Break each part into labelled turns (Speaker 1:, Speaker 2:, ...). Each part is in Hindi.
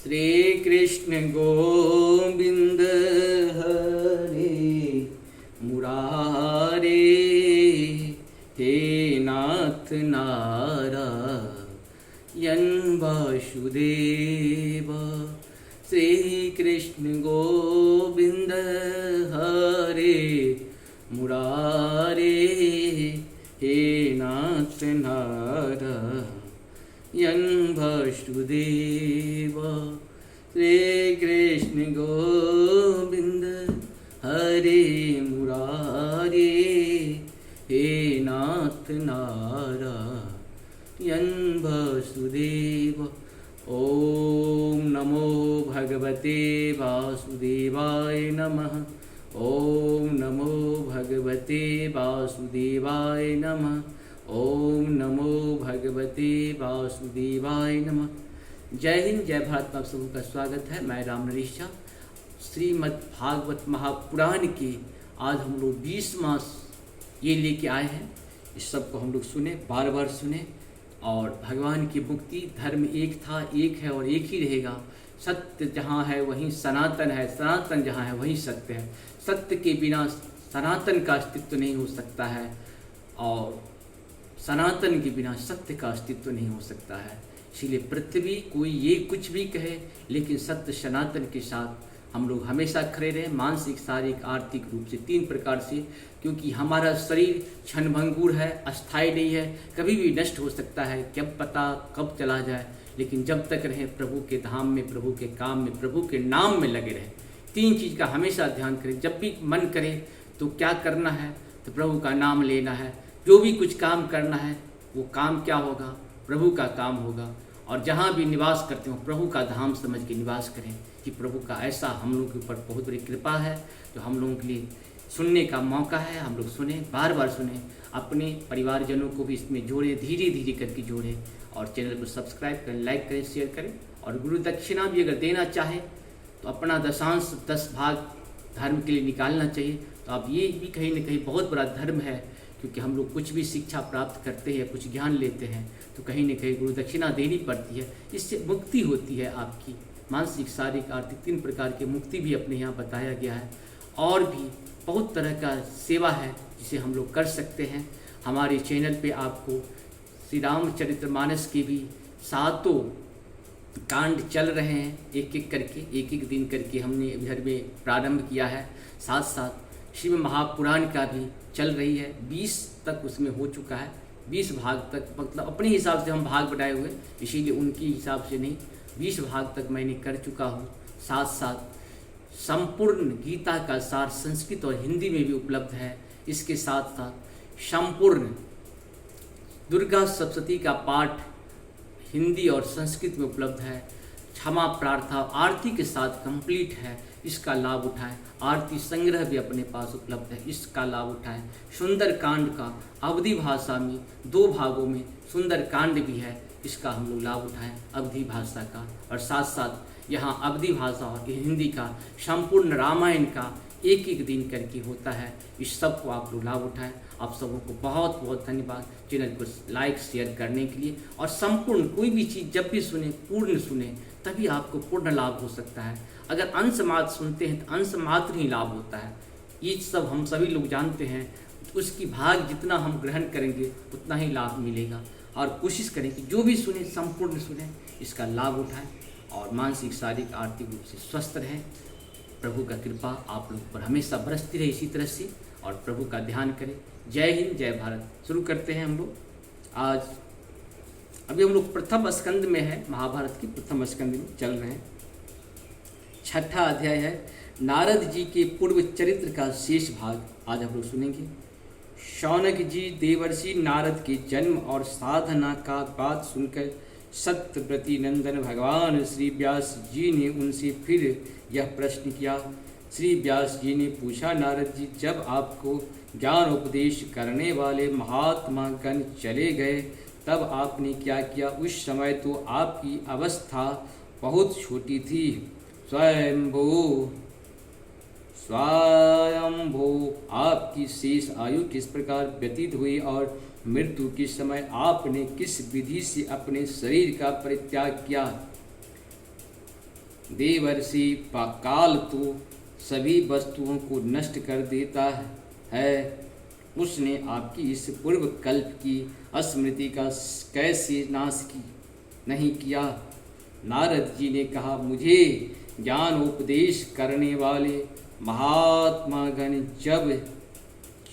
Speaker 1: श्री कृष्ण गोविंद हरे मुरारे, हे नाथ नारायण वासुदेव। श्री कृष्ण गोविंद हरे मुरारे, हे नाथ नारायण वासुदेव। श्री कृष्ण गोविंद हरे मुरारे, हे नाथ नारायण वासुदेव। ओम नमो भगवते वासुदेवाय नमः। ओम नमो भगवते वासुदेवाय नमः। ओम नमो भगवते वासुदेवाय नमः। जय हिंद, जय भारत। आप सबों का स्वागत है। मैं राम नरेश झा। श्रीमद् भागवत महापुराण के आज हम लोग 20 मास ये लेके आए हैं। इस सब को हम लोग सुने, बार बार सुने। और भगवान की मुक्ति, धर्म एक था, एक है और एक ही रहेगा। सत्य जहाँ है वहीं सनातन है, सनातन जहाँ है वहीं सत्य है। सत्य के बिना सनातन का अस्तित्व नहीं हो सकता है और सनातन के बिना सत्य का अस्तित्व नहीं हो सकता है। इसीलिए पृथ्वी कोई ये कुछ भी कहे, लेकिन सत्य सनातन के साथ हम लोग हमेशा खड़े रहें, मानसिक, शारीरिक, आर्थिक रूप से, 3 प्रकार से। क्योंकि हमारा शरीर क्षणभंगुर है, अस्थायी नहीं है, कभी भी नष्ट हो सकता है, क्या पता कब चला जाए। लेकिन जब तक रहें प्रभु के धाम में, प्रभु के काम में, प्रभु के नाम में लगे रहें। 3 चीज़ का हमेशा ध्यान करें। जब भी मन करे तो क्या करना है, तो प्रभु का नाम लेना है। जो भी कुछ काम करना है वो काम क्या होगा, प्रभु का काम होगा। और जहाँ भी निवास करते हो प्रभु का धाम समझ के निवास करें कि प्रभु का ऐसा हम लोगों के ऊपर बहुत बड़ी कृपा है जो हम लोगों के लिए सुनने का मौका है। हम लोग सुने, बार बार सुने, अपने परिवारजनों को भी इसमें जोड़ें, धीरे धीरे करके जोड़ें। और चैनल को सब्सक्राइब करें, लाइक करें, शेयर करें। और गुरु दक्षिणा भी अगर देना चाहे तो अपना दशांश 10 भाग धर्म के लिए निकालना चाहिए। तो आप ये भी कहीं ना कहीं बहुत बड़ा धर्म है, क्योंकि हम लोग कुछ भी शिक्षा प्राप्त करते हैं, कुछ ज्ञान लेते हैं तो कहीं न कहीं गुरु दक्षिणा देनी पड़ती है। इससे मुक्ति होती है आपकी, मानसिक, शारीरिक, आर्थिक, 3 प्रकार की मुक्ति भी अपने यहाँ बताया गया है। और भी बहुत तरह का सेवा है जिसे हम लोग कर सकते हैं। हमारे चैनल पे आपको श्री रामचरितमानस के भी 7 कांड चल रहे हैं, एक एक करके, एक एक दिन करके हमने इधर में प्रारंभ किया है। साथ साथ शिव महापुराण का भी चल रही है, 20 तक उसमें हो चुका है। 20 भाग तक, मतलब अपने हिसाब से हम भाग बनाए हुए, इसीलिए उनके हिसाब से नहीं, 20 भाग तक मैंने कर चुका हूँ। साथ साथ संपूर्ण गीता का सार संस्कृत और हिंदी में भी उपलब्ध है। इसके साथ साथ संपूर्ण दुर्गा सप्तशती का पाठ हिंदी और संस्कृत में उपलब्ध है। क्षमा प्रार्थना आरती के साथ कंप्लीट है, इसका लाभ उठाएं। आरती संग्रह भी अपने पास उपलब्ध है, इसका लाभ उठाएं। सुंदर कांड का अवधी भाषा में 2 भागों में सुंदर कांड भी है, इसका हम लोग लाभ उठाएं अवधी भाषा का। और साथ साथ यहाँ अवधी भाषा और हिंदी का संपूर्ण रामायण का एक एक दिन करके होता है। इस सब को आप लोग लाभ उठाएं। आप सबों को बहुत बहुत धन्यवाद चैनल को लाइक शेयर करने के लिए। और संपूर्ण कोई भी चीज़ जब भी सुने, पूर्ण सुने, तभी आपको पूर्ण लाभ हो सकता है। अगर अंश मात्र सुनते हैं तो अंश मात्र ही लाभ होता है, ये सब हम सभी लोग जानते हैं। उसकी भाग जितना हम ग्रहण करेंगे उतना ही लाभ मिलेगा। और कोशिश करें कि जो भी सुने संपूर्ण सुने, इसका लाभ उठाएं और मानसिक, शारीरिक, आर्थिक रूप से स्वस्थ रहें। प्रभु का कृपा आप लोग पर हमेशा बरसती रहे इसी तरह से, और प्रभु का ध्यान करें। जय हिंद, जय भारत। शुरू करते हैं हम लोग आज। अभी हम लोग प्रथम स्कंद में है, महाभारत की प्रथम स्कंद में चल रहे हैं। 6ठा अध्याय है। नारद जी के पूर्व चरित्र का शेष भाग आज हम लोग सुनेंगे। शौनक जी देवर्षि नारद के जन्म और साधना का बात सुनकर सत्यव्रती नंदन भगवान श्री व्यास जी ने उनसे फिर यह प्रश्न किया। श्री व्यास जी ने पूछा, नारद जी, जब आपको ज्ञान उपदेश करने वाले महात्मा गण चले गए तब आपने क्या किया? उस समय तो आपकी अवस्था बहुत छोटी थी। स्वयंभो आपकी शेष आयु किस प्रकार व्यतीत हुई और मृत्यु के समय आपने किस विधि से अपने शरीर का परित्याग किया? देवर्षि काल तो सभी वस्तुओं को नष्ट कर देता है। उसने आपकी इस पूर्व कल्प की स्मृति का कैसे नाश नहीं किया। नारद जी ने कहा, मुझे ज्ञान उपदेश करने वाले महात्मा गण जब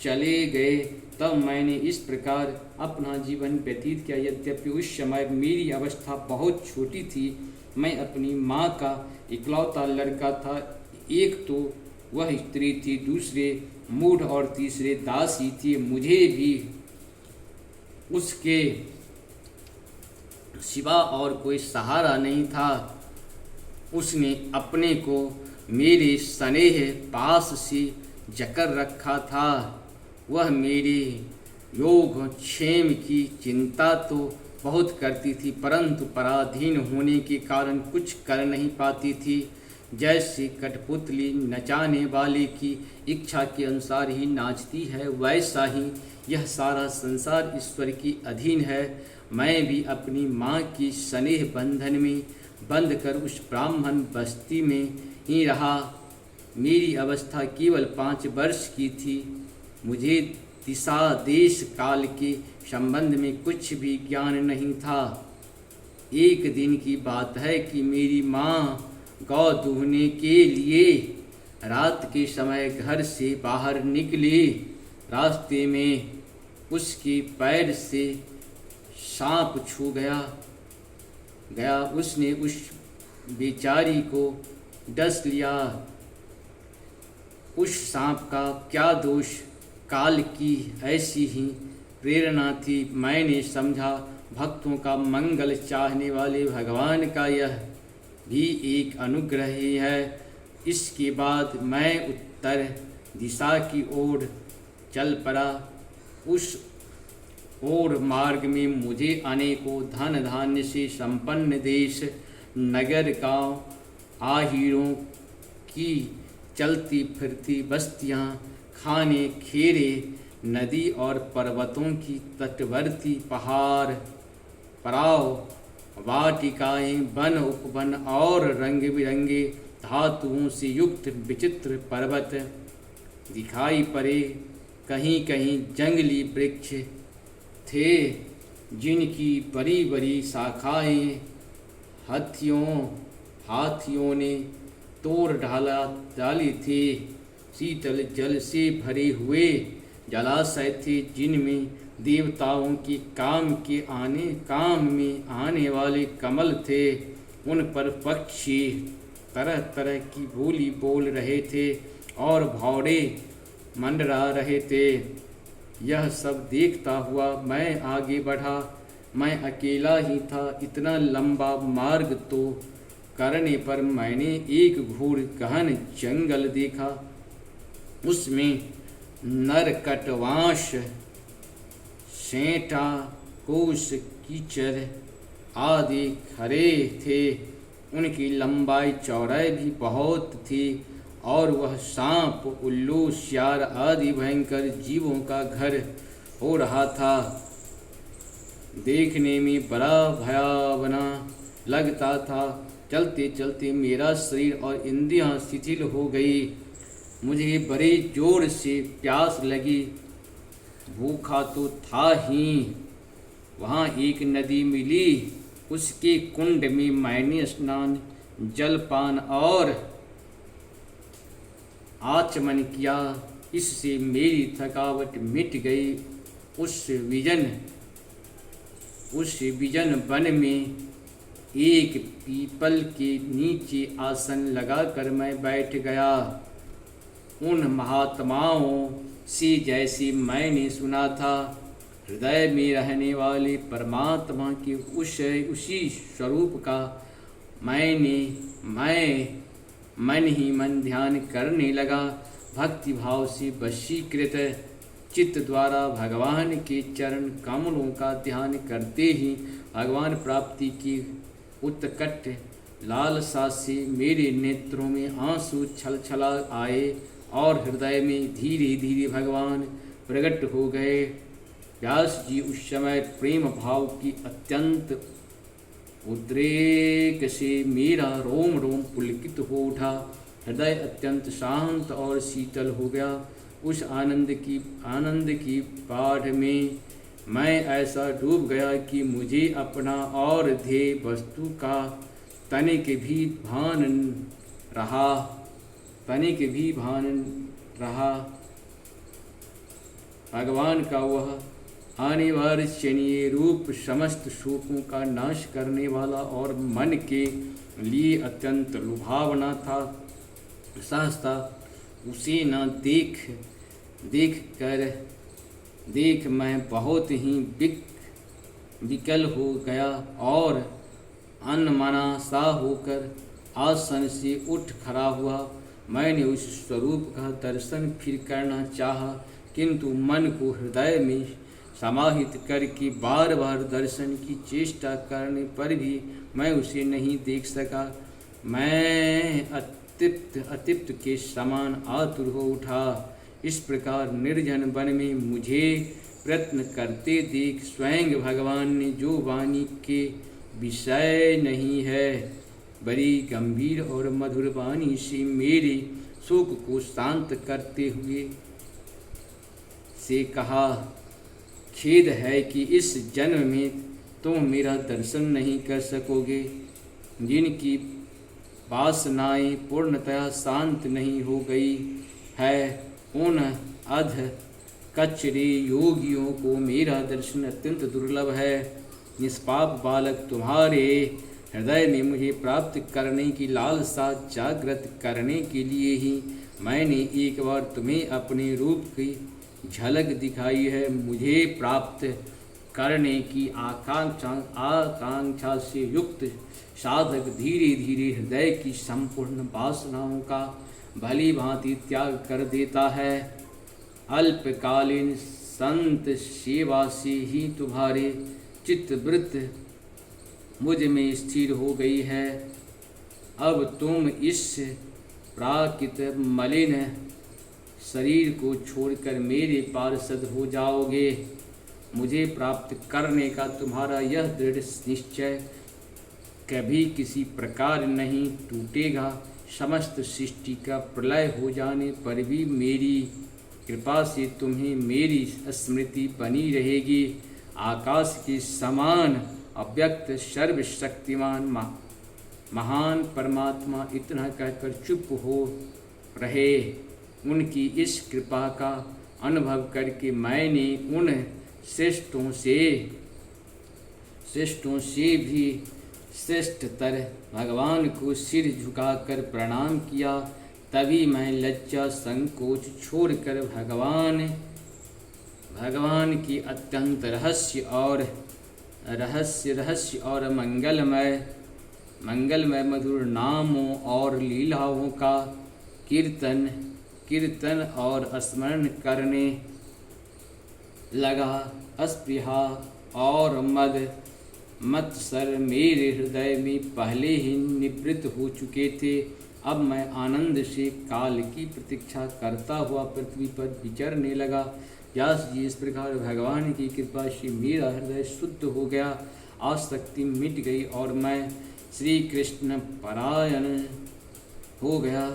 Speaker 1: चले गए तब मैंने इस प्रकार अपना जीवन व्यतीत किया। यद्यपि उस समय मेरी अवस्था बहुत छोटी थी, मैं अपनी माँ का इकलौता लड़का था। एक तो वह स्त्री थी, दूसरे मूढ़ और तीसरे दासी थी। मुझे भी उसके सिवा और कोई सहारा नहीं था। उसने अपने को मेरे स्नेह पास से जकड़ रखा था। वह मेरे योग क्षेम की चिंता तो बहुत करती थी, परंतु पराधीन होने के कारण कुछ कर नहीं पाती थी। जैसे कठपुतली नचाने वाले की इच्छा के अनुसार ही नाचती है, वैसा ही यह सारा संसार ईश्वर के अधीन है। मैं भी अपनी माँ की स्नेह बंधन में बंध कर उस ब्राह्मण बस्ती में ही रहा। मेरी अवस्था केवल 5 वर्ष की थी। मुझे दिशा देश काल के संबंध में कुछ भी ज्ञान नहीं था। एक दिन की बात है कि मेरी माँ गौ दूहने के लिए रात के समय घर से बाहर निकली। रास्ते में उसके पैर से सांप छू गया। उसने उस बेचारी को डस लिया। उस सांप का क्या दोष, काल की ऐसी ही प्रेरणा थी। मैंने समझा भक्तों का मंगल चाहने वाले भगवान का यह भी एक अनुग्रह ही है। इसके बाद मैं उत्तर दिशा की ओर चल पड़ा। उस ओर मार्ग में मुझे अनेकों धन धान्य से संपन्न देश, नगर, गांव, आहिरों की चलती फिरती बस्तियां, खाने खेरे, नदी और पर्वतों की तटवर्ती पहाड़, पड़ाव, वाटिकाएं, वन उपवन और रंग बिरंगे धातुओं से युक्त विचित्र पर्वत दिखाई पड़े। कहीं कहीं जंगली वृक्ष थे जिनकी बड़ी बड़ी शाखाएं हाथियों ने तोड़ डाली थी। शीतल जल से भरे हुए जलाशय थे जिनमें देवताओं की काम में आने वाले कमल थे। उन पर पक्षी तरह तरह की बोली बोल रहे थे और भौरे मंडरा रहे थे। यह सब देखता हुआ मैं आगे बढ़ा। मैं अकेला ही था। इतना लंबा मार्ग तो करने पर मैंने एक घोर गहन जंगल देखा। उसमें नरकटवांश, सेंटा, कूस, कीचड़ आदि खड़े थे। उनकी लंबाई चौड़ाई भी बहुत थी और वह सांप, उल्लू, सियार आदि भयंकर जीवों का घर हो रहा था। देखने में बड़ा भयावना लगता था। चलते चलते मेरा शरीर और इंद्रियां शिथिल हो गई। मुझे बड़े जोर से प्यास लगी। भूखा तो था ही। वहाँ एक नदी मिली। उसके कुंड में मैंने स्नान, जलपान और आचमन किया। इससे मेरी थकावट मिट गई। उस विजन वन में एक पीपल के नीचे आसन लगाकर मैं बैठ गया। उन महात्माओं से जैसे मैंने सुना था, हृदय में रहने वाले परमात्मा के उसी स्वरूप का मैं मन ही मन ध्यान करने लगा। भक्ति भाव से वशीकृत चित्त द्वारा भगवान के चरण कमलों का ध्यान करते ही भगवान प्राप्ति की उत्कट लालसा से मेरे नेत्रों में आंसू छलछला आए और हृदय में धीरे धीरे भगवान प्रकट हो गए। व्यास जी उस समय प्रेम भाव की अत्यंत उद्रेक से मेरा रोम रोम पुलकित हो उठा, हृदय अत्यंत शांत और शीतल हो गया। उस आनंद की बाढ़ में मैं ऐसा डूब गया कि मुझे अपना और ध्येय वस्तु का तनिक भी भान रहा। भगवान का वह अनिर्वचनीय रूप समस्त शोकों का नाश करने वाला और मन के लिए अत्यंत लुभावना था। सहसा उसे न देख मैं बहुत ही विकल हो गया और अनमना सा होकर आसन से उठ खड़ा हुआ। मैंने उस स्वरूप का दर्शन फिर करना चाहा, किंतु मन को हृदय में समाहित करके बार बार दर्शन की चेष्टा करने पर भी मैं उसे नहीं देख सका। मैं अतृप्त के समान आतुर हो उठा। इस प्रकार निर्जन वन में मुझे प्रयत्न करते देख स्वयं भगवान ने, जो वाणी के विषय नहीं है, बड़ी गंभीर और मधुर वाणी से मेरे शोक को शांत करते हुए से कहा, खेद है कि इस जन्म में तुम मेरा दर्शन नहीं कर सकोगे। जिनकी वासनाएं पूर्णतया शांत नहीं हो गई है, उन अध कचरे योगियों को मेरा दर्शन अत्यंत दुर्लभ है। निष्पाप बालक, तुम्हारे हृदय में मुझे प्राप्त करने की लालसा जागृत करने के लिए ही मैंने एक बार तुम्हें अपने रूप की झलक दिखाई है। मुझे प्राप्त करने की आकांक्षा से युक्त साधक धीरे धीरे हृदय की संपूर्ण वासनाओं का भली भांति त्याग कर देता है। अल्पकालीन संत सेवा से ही तुम्हारे चित्तवृत्त मुझ में स्थिर हो गई है। अब तुम इस प्राकृत मलिन शरीर को छोड़कर मेरे पार्षद हो जाओगे। मुझे प्राप्त करने का तुम्हारा यह दृढ़ निश्चय कभी किसी प्रकार नहीं टूटेगा। समस्त सृष्टि का प्रलय हो जाने पर भी मेरी कृपा से तुम्हें मेरी स्मृति बनी रहेगी। आकाश के समान अव्यक्त सर्वशक्तिमान महान परमात्मा इतना कहकर चुप हो रहे। उनकी इस कृपा का अनुभव करके मैंने उन श्रेष्ठों से भी श्रेष्ठतर भगवान को सिर झुकाकर प्रणाम किया। तभी मैं लज्जा संकोच छोड़कर भगवान की अत्यंत रहस्य और मंगलमय मधुर नामों और लीलाओं का कीर्तन और स्मरण करने लगा। अस्पृहा और मत्सर मेरे हृदय में पहले ही निवृत्त हो चुके थे। अब मैं आनंद से काल की प्रतीक्षा करता हुआ पृथ्वी पर विचरने लगा। व्यास जी, इस प्रकार भगवान की कृपा से मेरा हृदय शुद्ध हो गया, आसक्ति मिट गई और मैं श्री कृष्ण परायण हो गया।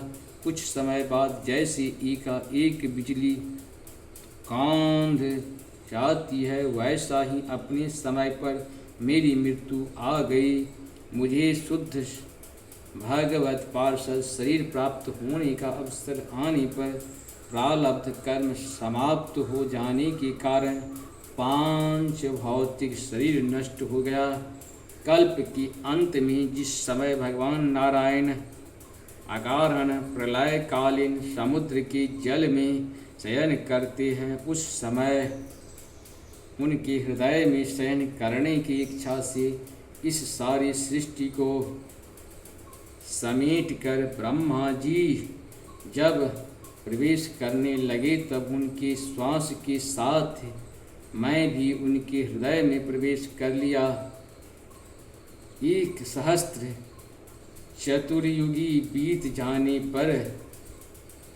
Speaker 1: कुछ समय बाद जैसे एक बिजली कांध जाती है, वैसा ही अपने समय पर मेरी मृत्यु आ गई। मुझे शुद्ध भगवत पार्षद शरीर प्राप्त होने का अवसर आने पर प्रारब्ध कर्म समाप्त हो जाने के कारण पांच भौतिक शरीर नष्ट हो गया। कल्प के अंत में जिस समय भगवान नारायण अकारण प्रलयकालीन समुद्र के जल में शयन करते हैं, उस समय उनके हृदय में शयन करने की इच्छा से इस सारी सृष्टि को समेटकर ब्रह्मा जी जब प्रवेश करने लगे, तब उनके श्वास के साथ मैं भी उनके हृदय में प्रवेश कर लिया। 1,000 चतुर्युगी बीत जाने पर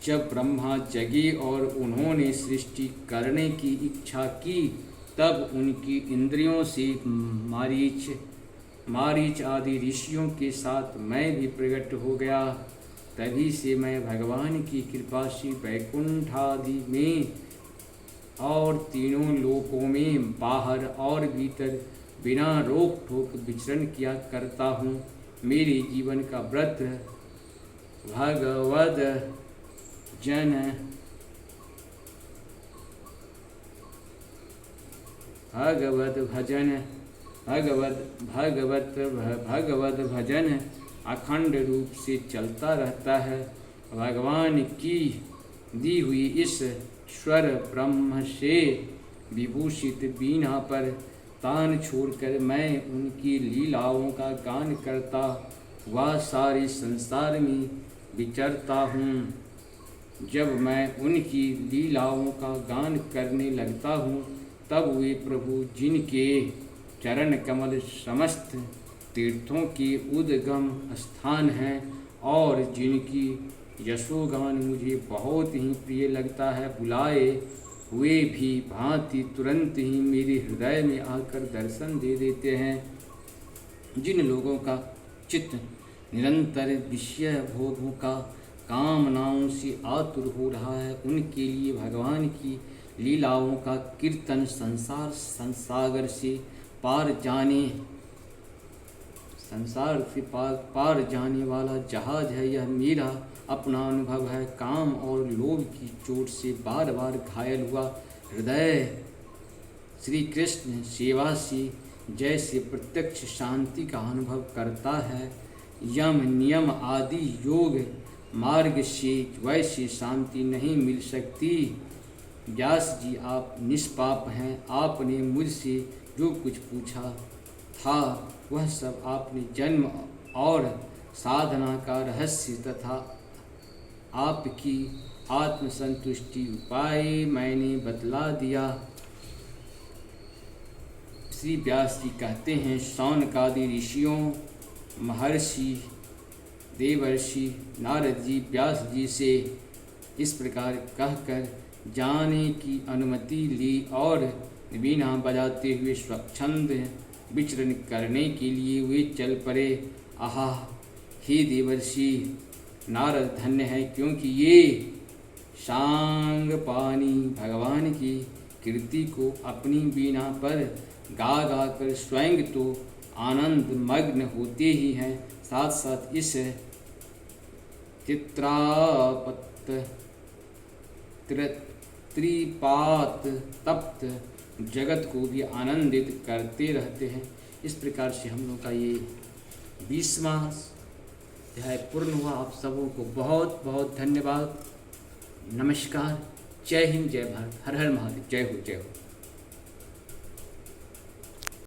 Speaker 1: जब ब्रह्मा जगे और उन्होंने सृष्टि करने की इच्छा की, तब उनकी इंद्रियों से मारीच आदि ऋषियों के साथ मैं भी प्रकट हो गया। तभी से मैं भगवान की कृपा से वैकुंठ आदि में और तीनों लोकों में बाहर और भीतर बिना रोक टोक विचरण किया करता हूँ। मेरे जीवन का व्रत भगवद जन भगवत भजन भगवत भजन अखंड रूप से चलता रहता है। भगवान की दी हुई इस स्वर ब्रह्म से विभूषित बीना पर तान छोड़कर मैं उनकी लीलाओं का गान करता हुआ सारे संसार में विचरता हूँ। जब मैं उनकी लीलाओं का गान करने लगता हूँ तब वे प्रभु जिनके चरण कमल समस्त तीर्थों के उद्गम स्थान हैं और जिनकी यशोगान मुझे बहुत ही प्रिय लगता है, बुलाए हुए भी भांति तुरंत ही मेरे हृदय में आकर दर्शन दे देते हैं। जिन लोगों का चित्त निरंतर विषय भोगों का कामनाओं से आतुर हो रहा है, उनके लिए भगवान की लीलाओं का कीर्तन संसार से पार जाने वाला जहाज है। यह मेरा अपना अनुभव है। काम और लोभ की चोट से बार बार घायल हुआ हृदय श्री कृष्ण सेवा से जैसे प्रत्यक्ष शांति का अनुभव करता है, यम नियम आदि योग मार्ग से वैसी शांति नहीं मिल सकती। व्यास जी, आप निष्पाप हैं। आपने मुझसे जो कुछ पूछा था वह सब आपने जन्म और साधना का रहस्य तथा आपकी आत्मसंतुष्टि उपाय मैंने बतला दिया। श्री व्यास जी कहते हैं, शौनकादि ऋषियों, महर्षि देवर्षि नारद जी व्यास जी से इस प्रकार कहकर जाने की अनुमति ली और वीणा बजाते हुए स्वच्छंद विचरण करने के लिए वे चल पड़े। आहा, हे देवर्षि नारद धन्य है, क्योंकि ये सांगपानी भगवान की कीर्ति को अपनी वीणा पर गा गा कर स्वयं तो आनंद मग्न होते ही हैं, साथ साथ इस त्रिपात तप्त जगत को भी आनंदित करते रहते हैं। इस प्रकार से हम लोग का ये 20वां अध्याय पूर्ण हुआ। आप सबों को बहुत बहुत धन्यवाद। नमस्कार। जय हिंद, जय भारत, हर हर महादेव। जय हो, जय हो।